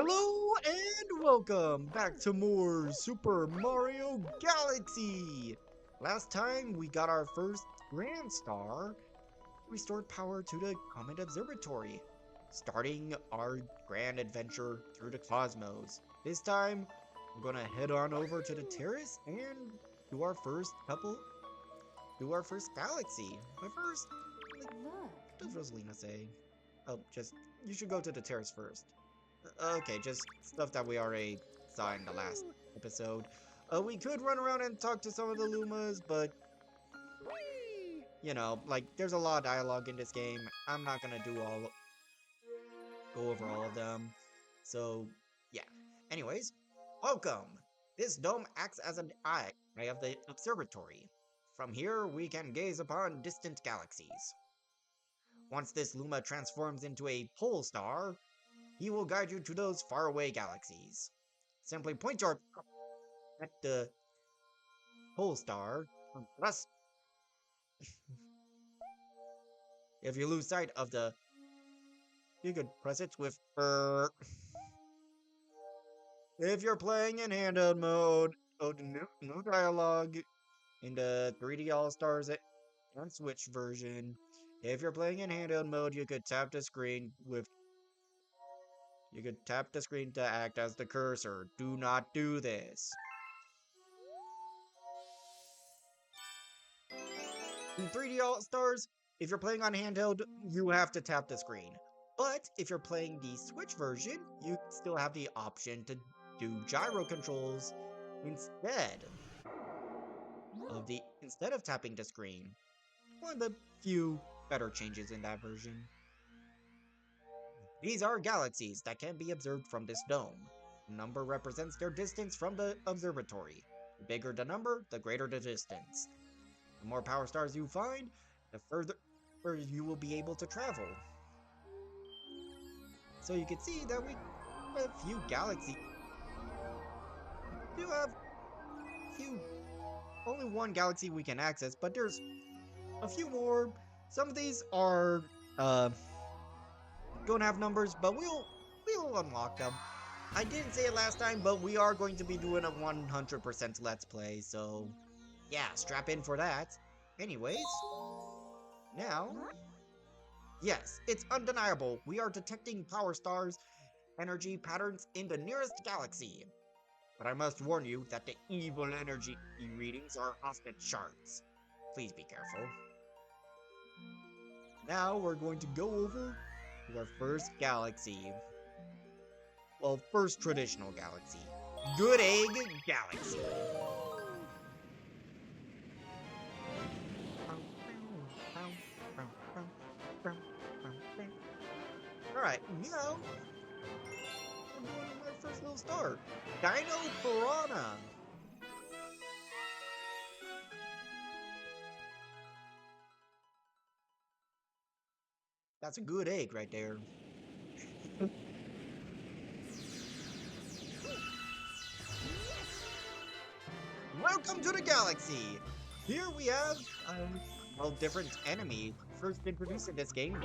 Hello and welcome back to more Super Mario Galaxy! Last time we got our first Grand Star, restored power to the Comet Observatory, starting our grand adventure through the cosmos. This time, we're gonna head on over to the terrace and do our first galaxy. But first, like, what does Rosalina say? Oh, you should go to the terrace first. Okay, just stuff that we already saw in the last episode. We could run around and talk to some of the Lumas, but like there's a lot of dialogue in this game. I'm not gonna go over all of them. So yeah. Anyways, welcome. This dome acts as an eye of the observatory. From here, we can gaze upon distant galaxies. Once this Luma transforms into a pole star, he will guide you to those faraway galaxies. Simply point your at the pole star. Thus, if you lose sight of you could press it with If you're playing in handheld mode, no dialogue in the 3D All Stars and Switch version. If you're playing in handheld mode, you could tap the screen to act as the cursor. Do not do this. In 3D All Stars, if you're playing on handheld, you have to tap the screen. But if you're playing the Switch version, you still have the option to do gyro controls instead instead of tapping the screen. One of the few better changes in that version. These are galaxies that can be observed from this dome. The number represents their distance from the observatory. The bigger the number, the greater the distance. The more power stars you find, the further you will be able to travel. So you can see that we have a few galaxies. We do have few only one galaxy we can access, but there's a few more. Some of these are don't have numbers, but we'll unlock them. I didn't say it last time, but we are going to be doing a 100% Let's Play, so yeah, strap in for that. Anyways, now, yes, it's undeniable. We are detecting power stars energy patterns in the nearest galaxy. But I must warn you that the evil energy readings are off the charts. Please be careful. Now we're going to go over to our first galaxy. Well, first traditional galaxy. Good Egg Galaxy. Alright, now I'm going to my first little star. Dino Piranha. That's a good egg right there. Welcome to the galaxy! Here we have, different enemy. First introduced in this game,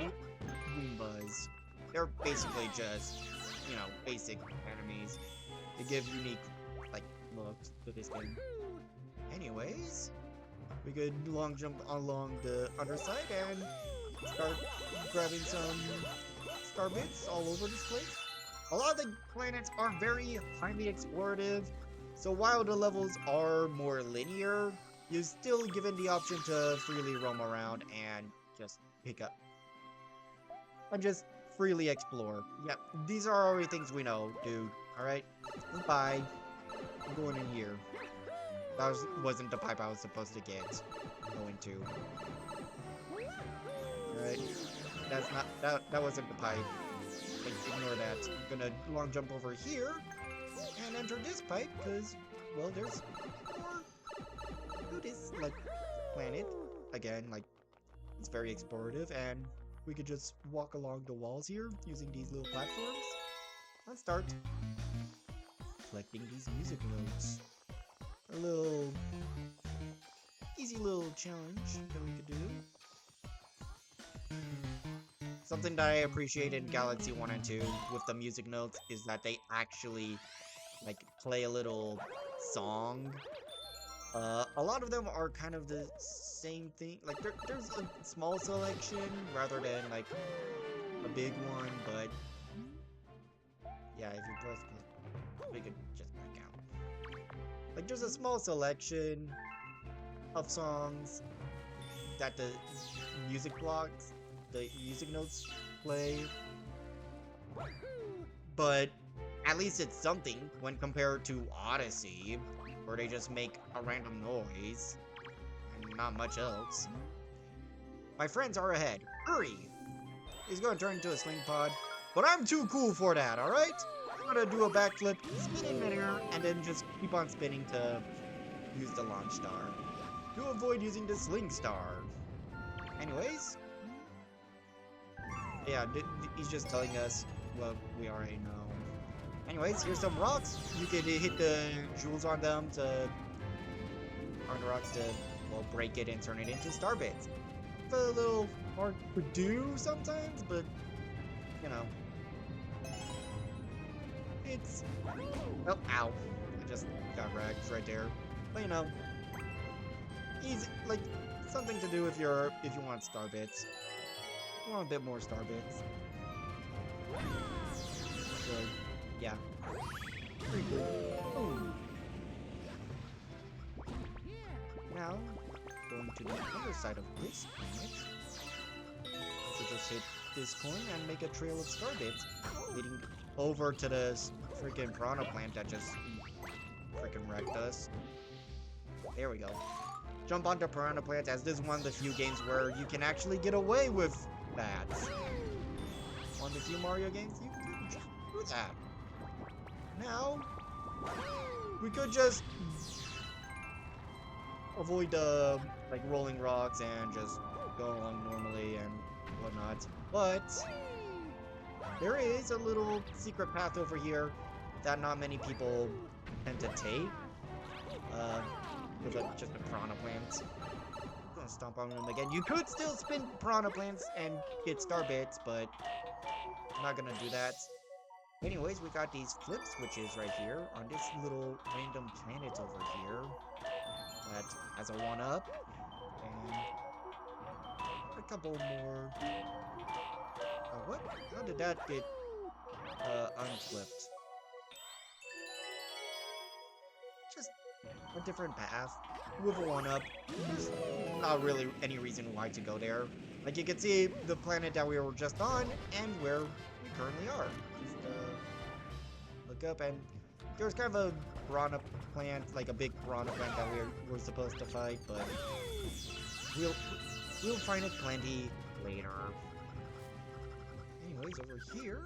Goombas. They're basically just, basic enemies. They give unique, looks to this game. Anyways, we could long jump along the underside and start grabbing some star bits all over this place. A lot of the planets are very highly explorative, so while the levels are more linear, you're still given the option to freely roam around and just pick up and just freely explore. Yep, these are already things we know, dude. Alright? Goodbye. I'm going in here. That wasn't the pipe I was supposed to go into. Alright. That wasn't the pipe. Ignore that. I'm gonna long jump over here and enter this pipe, because, well, there's more to this, planet. Again, it's very explorative, and we could just walk along the walls here using these little platforms. Let's start collecting these music notes. A little easy little challenge that we could do. Something that I appreciate in Galaxy 1 and 2 with the music notes is that they actually, like, play a little song. A lot of them are kind of the same thing. Like, there's a small selection rather than, like, a big one, but yeah, if you press, we could just back out. Like, there's a small selection of songs that the music blocks, the music notes play, but at least it's something when compared to Odyssey, where they just make a random noise and not much else. My friends are ahead. Hurry! He's going to turn into a sling pod, but I'm too cool for that, alright? I'm going to do a backflip, spin in midair, and then just keep on spinning to use the launch star. To avoid using the sling star. Anyways, yeah, he's just telling us what we already know. Anyways, here's some rocks. You can hit the jewels on them on the rocks to, well, break it and turn it into star bits. It's a little hard to do sometimes, but, you know. It's, oh, ow. I just got wrecked right there. But, you know, easy, like, something to do if you want star bits. You want a bit more star bits. So, yeah. Pretty cool. Ooh. Now, going to the other side of this planet. So just hit this coin and make a trail of star bits, leading over to this freaking piranha plant that just freaking wrecked us. There we go. Jump onto piranha plants, as this is one of the few games where you can actually get away with that. On the few Mario games, you can just do that. Now, we could just avoid the like rolling rocks and just go along normally and whatnot. But there is a little secret path over here that not many people tend to take. With just a piranha plant. I'm gonna stomp on them again. You could still spin piranha plants and get star bits, but I'm not gonna do that. Anyways, we got these flip switches right here on this little random planet over here that has a 1-up and a couple more. What? How did that get unflipped? Just a different path with a 1-up. There's not really any reason why to go there. Like, you can see the planet that we were just on and where we currently are. Just look up, and there's kind of a piranha plant, like a big piranha plant that we're supposed to fight, but we'll find it plenty later. Anyways, over here.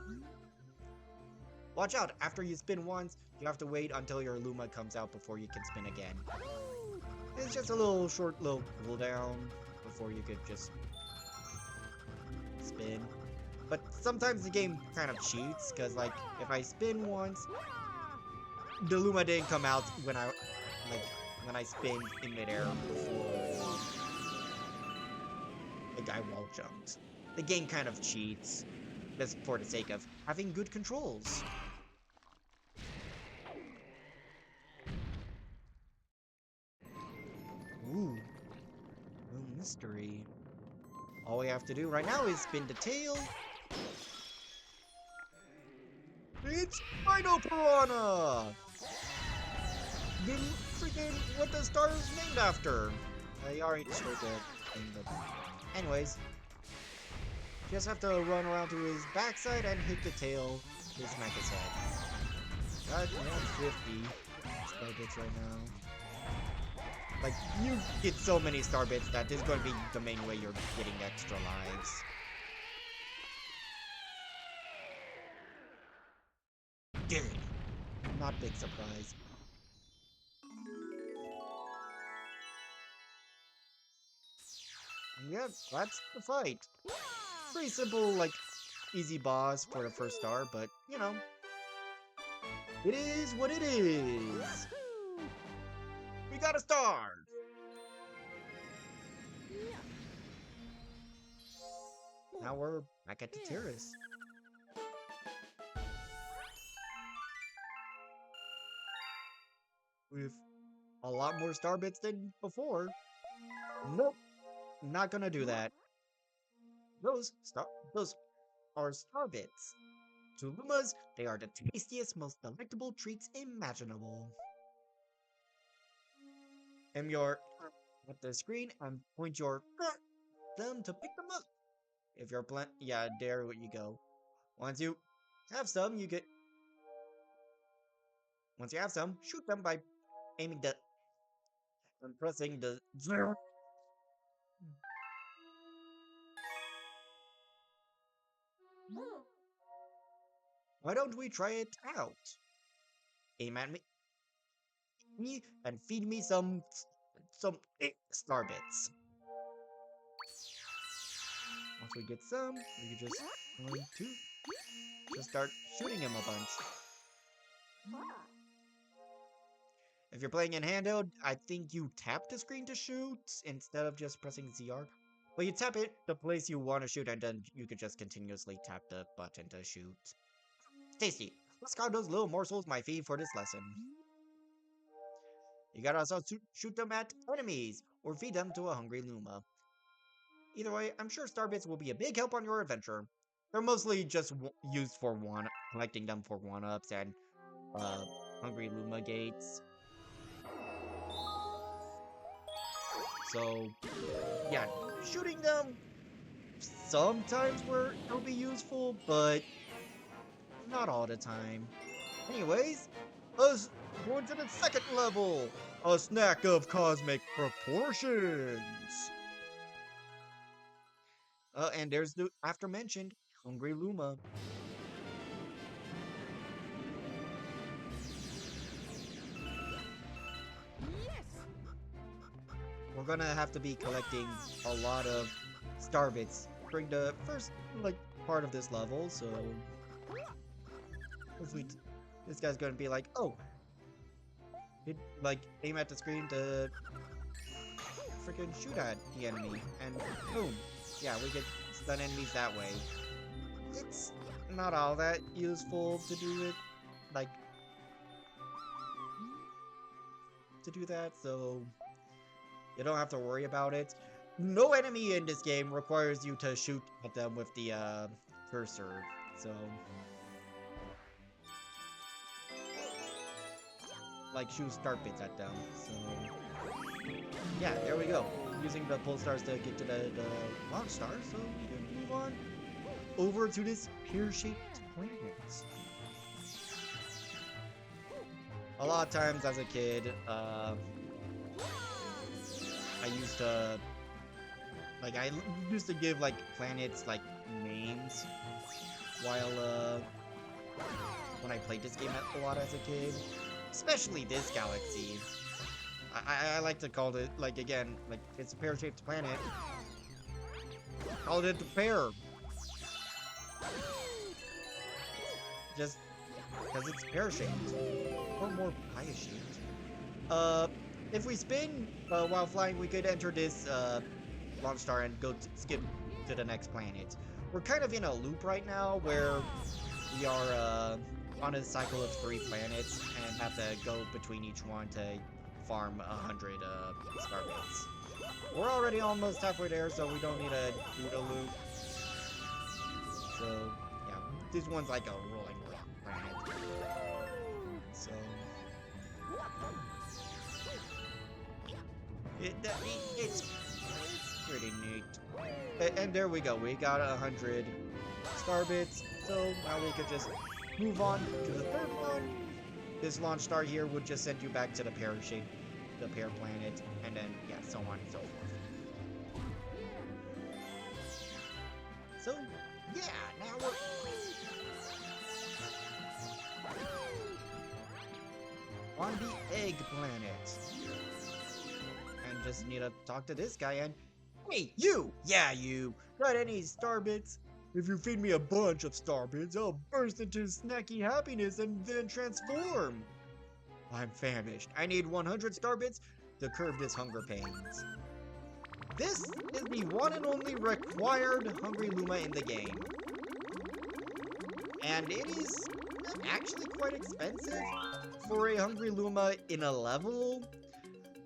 Watch out! After you spin once, you have to wait until your Luma comes out before you can spin again. It's just a little short little cooldown before you could just spin. But sometimes the game kind of cheats, because like if I spin once, the Luma didn't come out when I spin in midair before the guy wall jumped. The game kind of cheats, just for the sake of having good controls. Ooh, no mystery. All we have to do right now is spin the tail. It's Spino Piranha! The freaking what the star is named after. I already showed that thing, but anyways. Just have to run around to his backside and hit the tail to smack his head. Got 50 star bits right now. Like, you get so many star bits that this is going to be the main way you're getting extra lives. Good. Not big surprise. And yeah, that's the fight. Pretty simple, like, easy boss for the first star, but, you know, it is what it is. We got a star. Now we're back at the terrace. With a lot more star bits than before. Nope, not gonna do that. Those those are star bits. To Lumas, they are the tastiest, most delectable treats imaginable. Aim your at the screen and point your thumb to pick them up. If you're yeah, there you go. Once you have some, you get. Once you have some, shoot them by aiming the and pressing the. Why don't we try it out? Aim at me and feed me some star bits. Once we get some, we can just just start shooting him a bunch. If you're playing in handheld, I think you tap the screen to shoot instead of just pressing ZR. But you tap it the place you want to shoot, and then you could just continuously tap the button to shoot. Tasty. Let's call those little morsels my feed for this lesson. You gotta also shoot them at enemies, or feed them to a hungry Luma. Either way, I'm sure Starbits will be a big help on your adventure. They're mostly just used for collecting them for 1-ups and hungry Luma gates. So, yeah, shooting them sometimes where it'll be useful, but not all the time. Anyways, us going to the second level, a snack of cosmic proportions. And there's the aforementioned hungry Luma. We're gonna have to be collecting a lot of star bits during the first part of this level, so hopefully this guy's gonna be like, oh, aim at the screen to freaking shoot at the enemy, and boom, yeah, we get stun enemies that way. It's not all that useful to do it, to do that, so you don't have to worry about it. No enemy in this game requires you to shoot at them with the cursor, so shoot start bits at them. So yeah, there we go. Using the pull stars to get to the launch star, so we can move on over to this pear-shaped planet. A lot of times as a kid, I used to give planets names while when I played this game a lot as a kid, especially this galaxy. I like to call it again, it's a pear-shaped planet. Called it the pear. Just because it's pear-shaped or more pie-shaped. If we spin while flying, we could enter this launch star and skip to the next planet. We're kind of in a loop right now where we are on a cycle of 3 planets and have to go between each one to farm 100 star bits. We're already almost halfway there, so we don't need to do the loop. So yeah, this one's like a rolling rock planet. So it's pretty neat. And there we go. We got 100 star bits. So now we could just move on to the third one. This launch star here would just send you back to the pear planet, and then yeah, so on and so forth. So yeah, now we're on the egg planet. And just need to talk to this guy and, hey, you! Yeah, you! Got any star bits? If you feed me a bunch of star bits, I'll burst into snacky happiness and then transform! I'm famished. I need 100 star bits to curb this hunger pains. this is the one and only required Hungry Luma in the game. And it is actually quite expensive for a Hungry Luma in a level.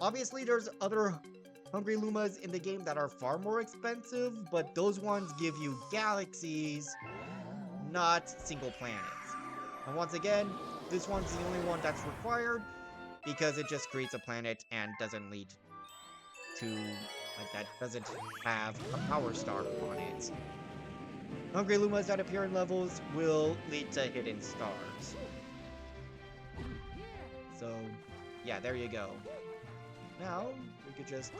Obviously, there's other Hungry Lumas in the game that are far more expensive, but those ones give you galaxies, not single planets. And once again, this one's the only one that's required because it just creates a planet and doesn't lead to, like, that doesn't have a power star on it. Hungry Lumas that appear in levels will lead to hidden stars. So, yeah, there you go. Now, we could just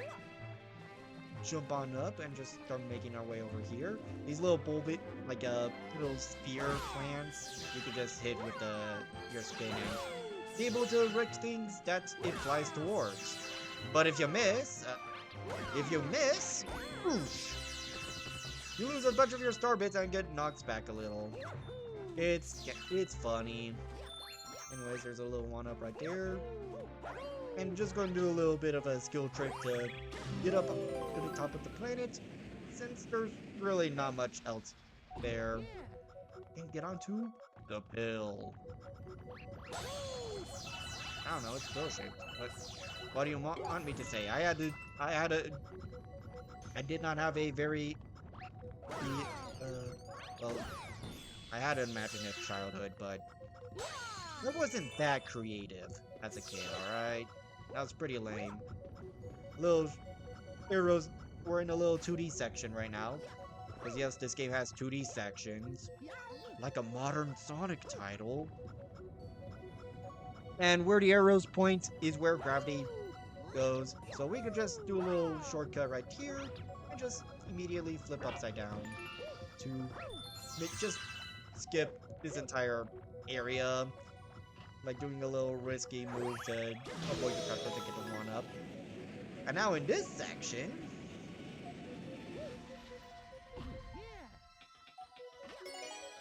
jump on up and just start making our way over here. These little bulbit, like little sphere plants, you could just hit with your spin and be able to wreck things that it flies towards. But if you miss, whoosh, you lose a bunch of your star bits and get knocked back a little. It's funny. Anyways, there's a little one-up right there. And just going to do a little bit of a skill trick to get up to the top of the planet, since there's really not much else there. And get onto the pill. I don't know, it's pill-shaped. What do you want me to say? I did not have a very, well, I had an imaginative childhood, but it wasn't that creative as a kid, alright? That was pretty lame. Little arrows, we're in a little 2D section right now. Because yes, this game has 2D sections. Like a modern Sonic title. And where the arrows point is where gravity goes. So we could just do a little shortcut right here. And just immediately flip upside down. To just skip this entire area. Like doing a little risky move to avoid the pressure to get the one up. And now in this section,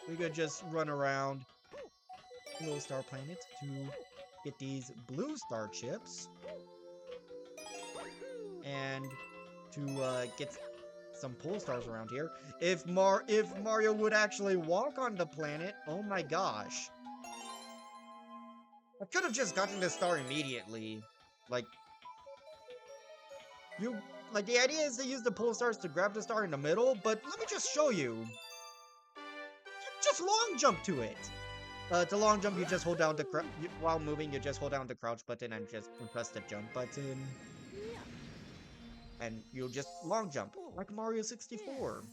we could just run around Little Star Planet to get these blue star chips. And to get some pole stars around here. If Mario would actually walk on the planet, oh my gosh. I could have just gotten the star immediately. Like, the idea is to use the pole stars to grab the star in the middle, but let me just show you. Just long jump to it. To long jump, you just hold down while moving, you just hold down the crouch button and just press the jump button. And you'll just long jump, like Mario 64.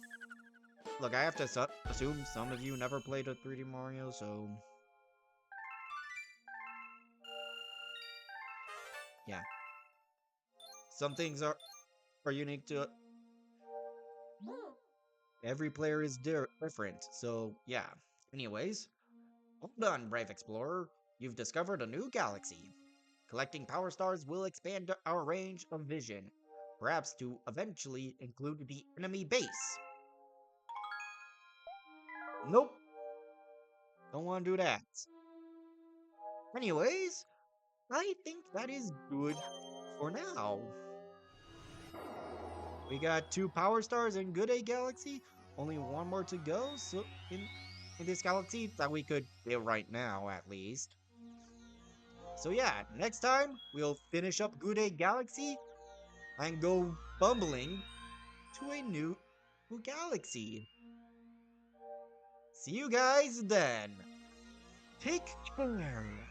Look, I have to assume some of you never played a 3D Mario, so... yeah. Some things are unique to... every player is different, so yeah. Anyways, well done, Brave Explorer. You've discovered a new galaxy. Collecting power stars will expand our range of vision, perhaps to eventually include the enemy base. Nope. Don't want to do that. Anyways, I think that is good for now. We got 2 power stars in Good A Galaxy. Only 1 more to go, so in this galaxy that we could build right now, at least. So yeah, next time we'll finish up Good A Galaxy and go bumbling to a new galaxy. See you guys then. Take care.